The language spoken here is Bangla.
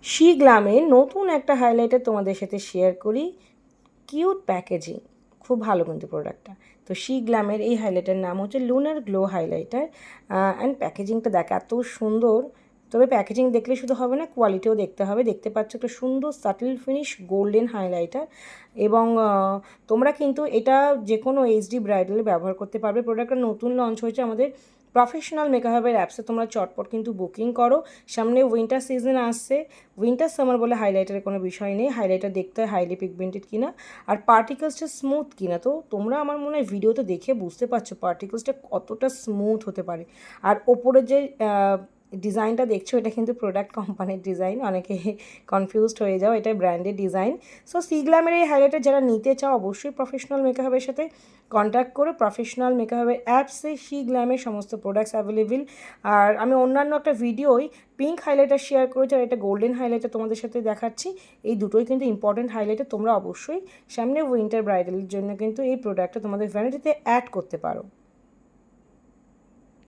শি গ্ল্যামের নতুন একটা হাইলাইটার তোমাদের সাথে শেয়ার করি, কিউট প্যাকেজিং, খুব ভালো কিন্তু প্রোডাক্টটা। তো শি গ্ল্যামের এই হাইলাইটার নাম হচ্ছে লুনার গ্লো হাইলাইটার। অ্যান্ড প্যাকেজিংটা দেখ এত সুন্দর, তবে প্যাকেজিং দেখলে শুধু হবে না, কোয়ালিটিও দেখতে হবে। দেখতে পাচ্ছ একটা সুন্দর সাটল ফিনিশ গোল্ডেন হাইলাইটার, এবং তোমরা কিন্তু এটা যে কোনো এইচডি ব্রাইডালে ব্যবহার করতে পারবে। প্রোডাক্টটা নতুন লঞ্চ হয়েছে আমাদের প্রফেশনাল মেকআপের অ্যাপসে, তোমরা চটপট কিন্তু বুকিং করো। সামনে উইন্টার সিজন আসছে, উইন্টার সামার বলে হাইলাইটারের কোনো বিষয় নেই। হাইলাইটার দেখতে হয় হাইলি পিগমেন্টেড কিনা আর পার্টিকেলসটা স্মুথ কিনা। তো তোমরা আমার মনে হয় ভিডিওতে দেখে বুঝতে পারছো পার্টিকেলসটা কতটা স্মুথ হতে পারে। আর ওপরে যে ডিজাইনটা দেখছো এটা কিন্তু প্রোডাক্ট কোম্পানির ডিজাইন, অনেকে কনফিউজড হয়ে যাও, এটা ব্র্যান্ডেড ডিজাইন। সো সি গ্ল্যামের এই হাইলাইটার যারা নিতে চাও অবশ্যই প্রফেশনাল মেকআপের সাথে কন্ট্যাক্ট করো। প্রফেশনাল মেকআপের অ্যাপসে সি গ্ল্যামের সমস্ত প্রোডাক্টস অ্যাভেলেবেল। আর আমি অন্যান্য একটা ভিডিওই পিঙ্ক হাইলাইটার শেয়ার করেছি, আর এটা গোল্ডেন হাইলাইটার তোমাদের সাথে দেখাচ্ছি। এই দুটোই কিন্তু ইম্পর্টেন্ট হাইলাইটার, তোমরা অবশ্যই সামনে উইন্টার ব্রাইডালের জন্য কিন্তু এই প্রোডাক্টটা তোমাদের ভ্যানিটিতে অ্যাড করতে পারো।